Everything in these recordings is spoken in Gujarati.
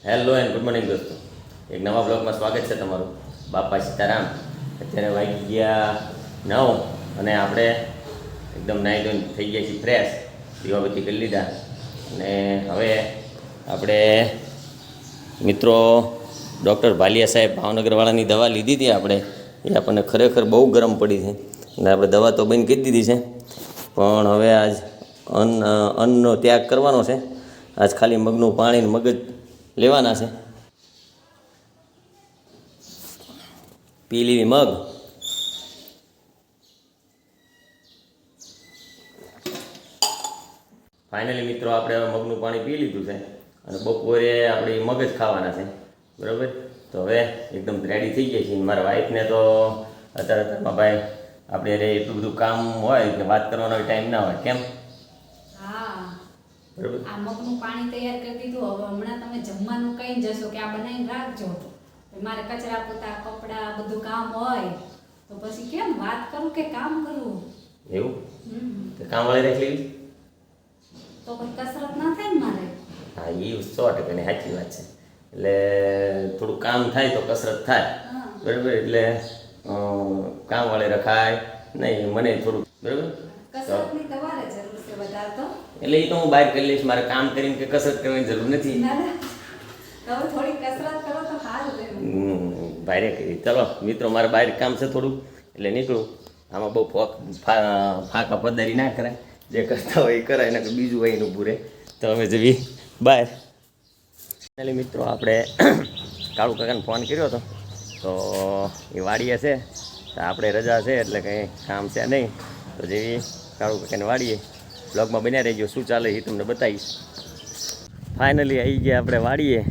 હેલો એન્ડ ગુડ મોર્નિંગ દોસ્તો, એક નવા બ્લોગમાં સ્વાગત છે તમારું. બાપા સીતારામ. અત્યારે વાગી ગયા 9 અને આપણે એકદમ નાહી ધોઈને થઈ ગયા છીએ ફ્રેશ, દીવાબત્તી કરી લીધા. અને હવે આપણે મિત્રો ડૉક્ટર ભાલિયા સાહેબ ભાવનગરવાળાની દવા લીધી હતી આપણે, એ આપણને ખરેખર બહુ ગરમ પડી છે અને આપણે દવા તો બંધ કરી દીધી છે, પણ હવે આજ અન્નનો ત્યાગ કરવાનો છે. આજ ખાલી મગનું પાણી ને મગજ લેવાના છે. પી લેવી મગ. ફાઇનલી મિત્રો આપણે હવે મગનું પાણી પી લીધું છે અને બપોરે આપણે મગ જ ખાવાના છે, બરાબર. તો હવે એકદમ રેડી થઈ ગયા છીએ. મારા વાઈફને તો અત્યારે ભાઈ આપણે એટલું બધું કામ હોય એટલે વાત કરવાનો ટાઈમ ના હોય, કેમ? બરાબર. આ મગનું પાણી તૈયાર કરી દીધું. હવે હમણાં તમે જમવાનું કઈ જશો કે આ બનાવીને રાખજો. મારે કચરા પોતા કપડા બધું કામ હોય તો પછી કેમ વાત કરું કે કામ કરવું? એવું તો કામ વાળી રાખી લેવી તો કોઈ કસરત ના થાય ને મારે. હા, એ 100%ની સાચી વાત છે. એટલે થોડું કામ થાય તો કસરત થાય, બરાબર. એટલે કામ વાળી રખાય નહીં, મને થોડું, બરાબર. કસરતની તમારે જરૂર છે વધારે તો. એટલે એ તો હું બહાર કરી લઈશ, મારે કામ કરીને કે કસરત કરવાની જરૂર નથી. તમે થોડી કસરત કરો તો સારું રહે. બહારે કરી. ચલો મિત્રો, મારે બહાર કામ છે થોડું, એટલે નીકળું. આમાં બહુ ફાંકા પદારી ના કરાય, જે કરતા હોય એ કરાય, ને બીજું હોય એનું પૂરે. તો હવે જવી બહાર. એટલે મિત્રો આપણે કાળુ કાકાને ફોન કર્યો હતો, તો એ વાડીએ છે, તો આપણે રજા છે એટલે કંઈ કામ છે નહીં. તો જેવી કાળુ કાકાને વાડીએ, બ્લોગમાં બન્યા રહેજો, શું ચાલે એ તમને બતાવીશ. ફાઇનલી આવી ગયા આપણે વાડીએ,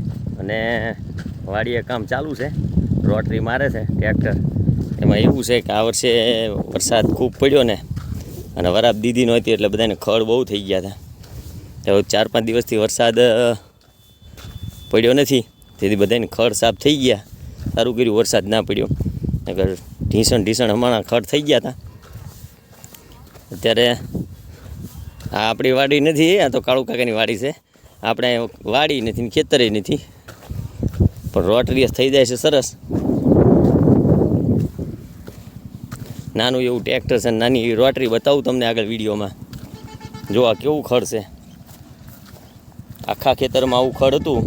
અને વાડીએ કામ ચાલુ છે. રોટરી મારે છે ટ્રેક્ટર. એમાં એવું છે કે આ વર્ષે વરસાદ ખૂબ પડ્યો ને, અને વરાપ દીધી નહોતી એટલે બધાને ખડ બહુ થઈ ગયા હતા. તો 4-5 દિવસથી વરસાદ પડ્યો નથી, તેથી બધાને ખડ સાફ થઈ ગયા. સારું કર્યું વરસાદ ના પડ્યો, નકર ઢીસણ હમણાં ખડ થઈ ગયા હતા. અત્યારે આ આપણી વાડી નથી, આ તો કાળુ કાકાની વાડી છે. આપણે વાડી નથી ને ખેતરે નથી, પણ રોટરી થઈ જાય છે સરસ. નાનું એવું ટ્રેક્ટર છે, નાની એવી રોટરી બતાવું તમને આગળ વિડીયોમાં. જો આ કેવું ખડ છે, આખા ખેતરમાં આવું ખડ હતું.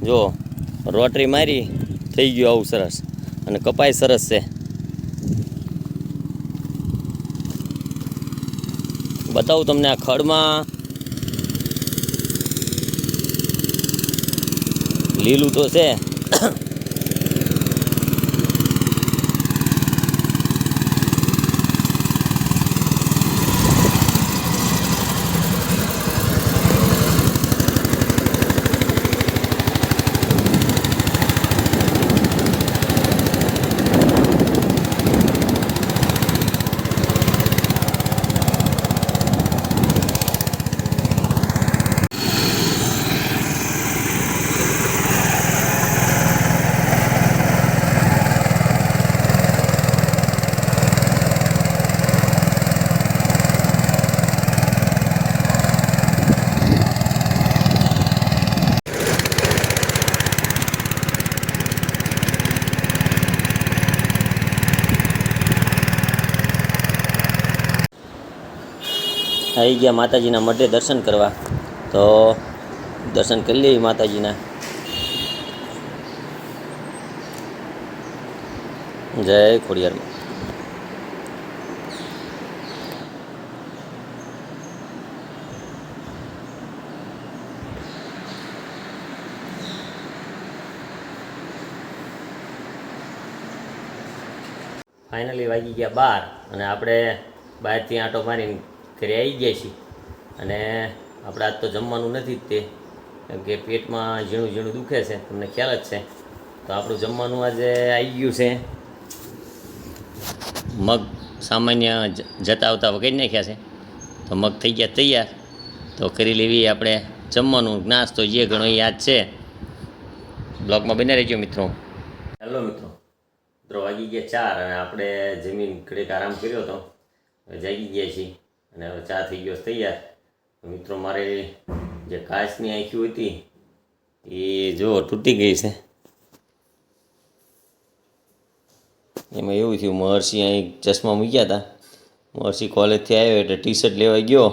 જો રોટરી મારી થઈ ગયું આવું સરસ, અને કપાય સરસ છે. બતાવું તમને આ ખડમાં લીલું તો છે. આવી ગયા માતાજીના મઢે દર્શન કરવા, તો દર્શન કરી લઈએ માતાજીના. જય ખોડિયારમાં. ફાઇનલી વાગી ગયા 12, અને આપણે બહારથી આંટો મારીને ઘરે આવી ગયા છીએ. અને આપણે આજ તો જમવાનું નથી જ તે, કેમ કે પેટમાં ઝીણું દુખે છે, તમને ખ્યાલ જ છે. તો આપણું જમવાનું આજે આવી ગયું છે. મગ સામાન્ય જતા આવતા વગાડી નાખ્યા છે, તો મગ થઈ ગયા તૈયાર. તો કરી લેવી આપણે જમવાનું. નાસ્તો જે ઘણો યાદ છે, બ્લોગમાં બન્યા રહેજો મિત્રો. હેલો મિત્રો, વાગી ગયા 4 અને આપણે જમીન ઘડીક આરામ કર્યો હતો, હવે જાગી ગયા છીએ. અને હવે ચા થઈ ગયો તૈયાર. મિત્રો મારે જે કાચની આંખી હતી એ જો તૂટી ગઈ છે. એમાં એવું થયું, મહર્ષિ અહીં ચશ્મા મૂક્યા હતા. મહર્ષિ કોલેજથી આવ્યો એટલે ટી શર્ટ લેવા ગયો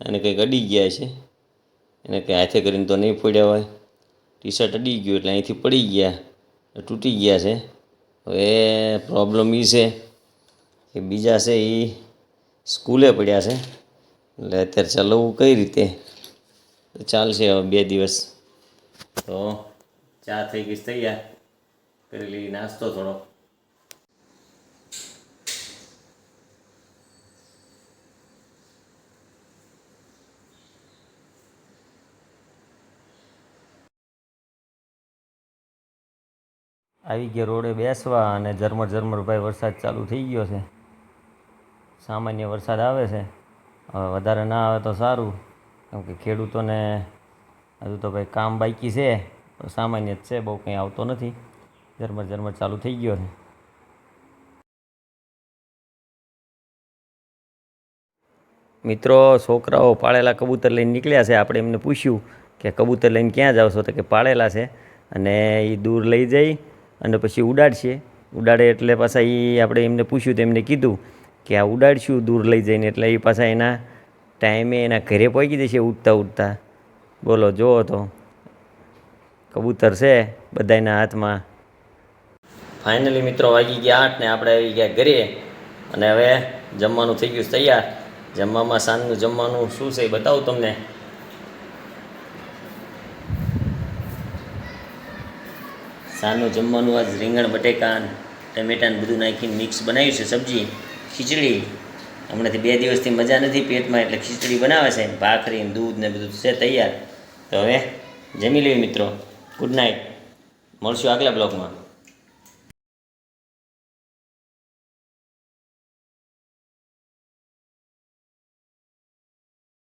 અને કંઈક અડી ગયા છે. એને કંઈ હાથે કરીને તો નહીં ફોડ્યા હોય. ટી શર્ટ અડી ગયું એટલે અહીંથી પડી ગયા, તૂટી ગયા છે. હવે પ્રોબ્લેમ એ છે કે બીજા છે એ સ્કૂલે પડ્યા છે, એટલે અત્યારે ચલાવવું કઈ રીતે? તો ચાલશે હવે 2 દિવસ. તો ચા થઈ ગઈ તૈયાર, કરી લઈ નાસ્તો થોડો. આવી ગયા રોડે બેસવા અને ઝરમર ભાઈ વરસાદ ચાલુ થઈ ગયો છે. સામાન્ય વરસાદ આવે છે. હવે વધારે ના આવે તો સારું, કેમ કે ખેડૂતોને હજુ તો ભાઈ કામ બાકી છે, સામાન્ય જ છે, બહુ કંઈ આવતો નથી. ઝરમર ચાલુ થઈ ગયો છે. મિત્રો, છોકરાઓ પાળેલા કબૂતર લઈને નીકળ્યા છે. આપણે એમને પૂછ્યું કે કબૂતર લઈને ક્યાં જાવ છો, તો કે પાળેલા છે અને એ દૂર લઈ જઈ અને પછી ઉડાડશે. ઉડાડે એટલે પાછા એ આપણે એમને પૂછ્યું તો એમને કીધું કે આ ઉડાડશું દૂર લઈ જઈને, એટલે એ પાછા એના ટાઈમે એના ઘરે પહોંચી જશે ઉડતા. બોલો, જુઓ તો કબૂતર છે બધાના હાથમાં. ફાઇનલી મિત્રો વાગી ગયા 8 ને આપણે આવી ગયા ઘરે અને હવે જમવાનું થઈ ગયું તૈયાર. જમવામાં સાંજનું જમવાનું શું છે એ બતાવું તમને. સાંજનું જમવાનું આજ રીંગણ બટેકા ટમેટાને બધું નાખીને મિક્સ બનાવ્યું છે સબ્જી, ખીચડી. હમણાંથી 2 દિવસથી મજા નથી પેટમાં, એટલે ખીચડી બનાવે છે. ભાખરી દૂધ ને બધું છે તૈયાર. તો હવે જમી લેવી મિત્રો. ગુડ નાઇટ, મળશું આગલા બ્લોગમાં.